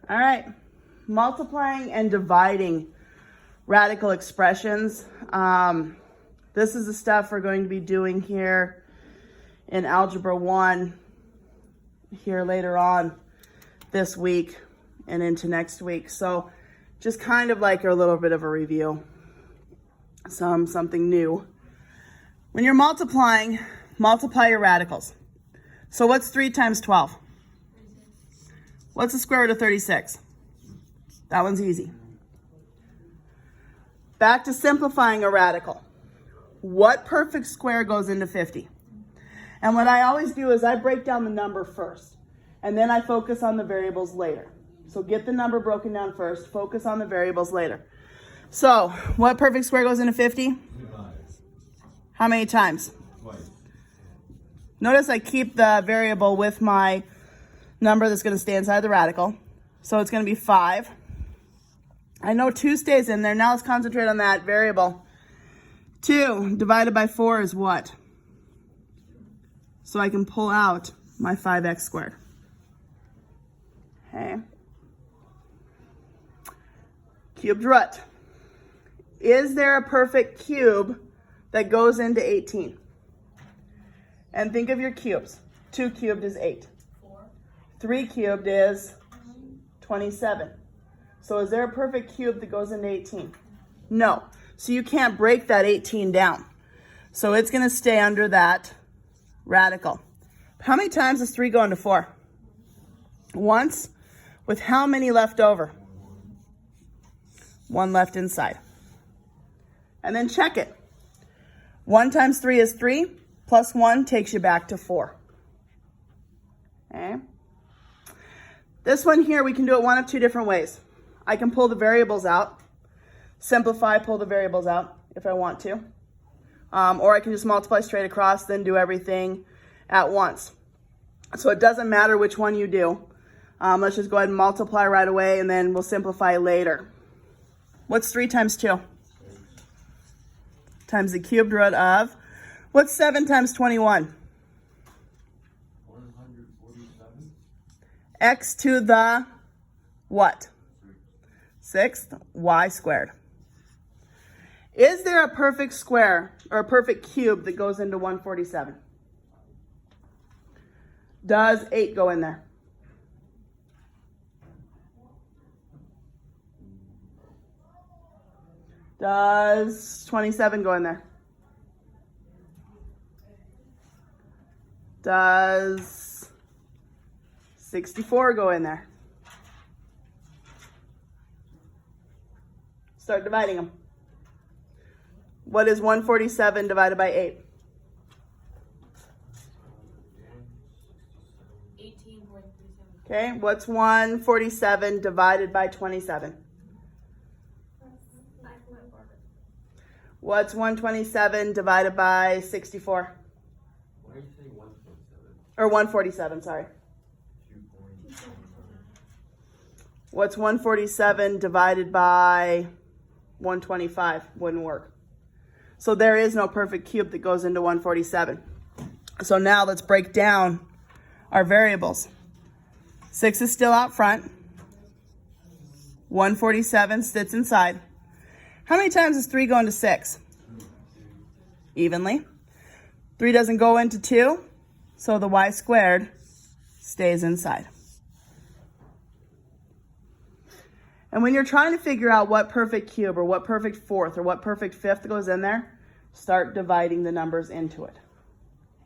All right, multiplying and dividing radical expressions. This is the stuff we're going to be doing here in Algebra 1 here later on this week and into next week. So just kind of like a little bit of a review, something new. When you're multiplying, multiply your radicals. So what's 3 times 12? What's the square root of 36? That one's easy. Back to simplifying a radical. What perfect square goes into 50? And what I always do is I break down the number first, and then I focus on the variables later. So get the number broken down first, focus on the variables later. So what perfect square goes into 50? How many times? Twice. Notice I keep the variable with my number that's going to stay inside the radical. So it's going to be 5. I know 2 stays in there. Now let's concentrate on that variable. 2 divided by 4 is what? So I can pull out my 5x squared. Okay. Cubed root. Is there a perfect cube that goes into 18? And think of your cubes. 2 cubed is 8. 3 cubed is 27. So is there a perfect cube that goes into 18? No. So you can't break that 18 down. So it's going to stay under that radical. How many times does 3 go into 4? Once. With how many left over? 1 left inside. And then check it. 1 times 3 is 3, plus 1 takes you back to 4. Okay. This one here, we can do it one of 2 different ways. I can pull the variables out, simplify, pull the variables out if I want to. Or I can just multiply straight across, then do everything at once. So it doesn't matter which one you do. Let's just go ahead and multiply right away, and then we'll simplify later. What's 3 times 2? Times the cubed root of. What's 7 times 21? 147. X to the what? 6th, y squared. Is there a perfect square or a perfect cube that goes into 147? Does 8 go in there? Does 27 go in there? Does 64 go in there? Start dividing them. What is 147 divided by 8? 18.37. Okay, what's 147 divided by 27? What's 127 divided by 64? Why did you say 147? Or 147, sorry. 2.7. What's 147 divided by 125? Wouldn't work. So there is no perfect cube that goes into 147. So now let's break down our variables. 6 is still out front. 147 sits inside. How many times does 3 go into 6? Evenly. 3 doesn't go into 2, so the y squared stays inside. And when you're trying to figure out what perfect cube or what perfect fourth or what perfect fifth goes in there, start dividing the numbers into it.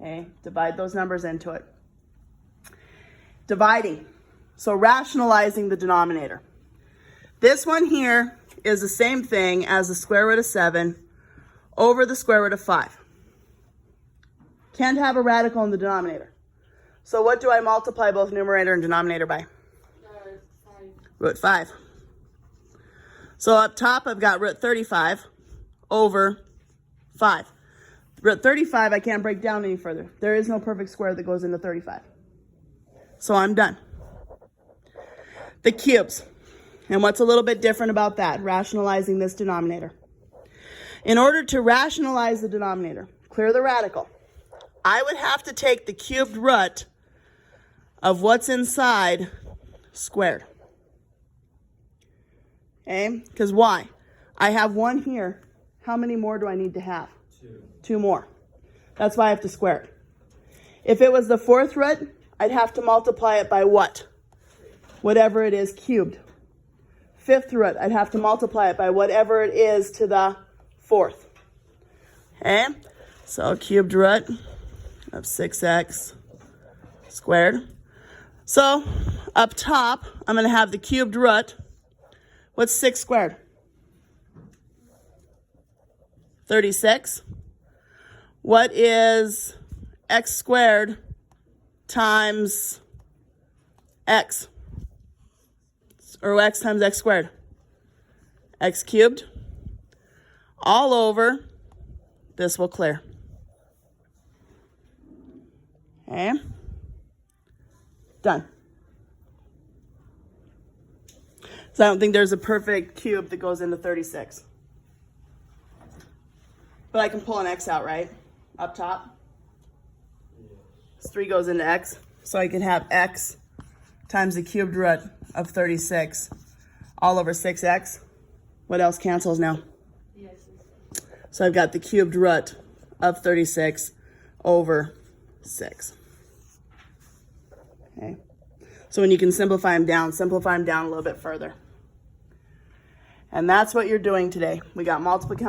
Okay, divide those numbers into it. Dividing. So rationalizing the denominator. This one here is the same thing as the square root of 7 over the square root of 5. Can't have a radical in the denominator. So what do I multiply both numerator and denominator by? 5. Root 5. So up top I've got root 35 over 5. Root 35 I can't break down any further. There is no perfect square that goes into 35. So I'm done. The cubes. And what's a little bit different about that? Rationalizing this denominator. In order to rationalize the denominator, clear the radical, I would have to take the cubed root of what's inside squared. Okay, because why? I have 1 here. How many more do I need to have? 2. 2 more. That's why I have to square it. If it was the 4th root, I'd have to multiply it by what? Whatever it is cubed. 5th root, I'd have to multiply it by whatever it is to the 4th. Okay, so cubed root of 6x squared. So up top, I'm going to have the cubed root. What's 6 squared? 36. What is x squared times x? Or x times x squared? X cubed. All over. This will clear. Okay. Done. So I don't think there's a perfect cube that goes into 36. But I can pull an x out, right? Up top. 3 goes into x. So I can have x times the cubed root of 36 all over 6x. What else cancels now? Yes. So I've got the cubed root of 36 over 6. Okay. So when you can simplify them down a little bit further. And that's what you're doing today. We got multiplication.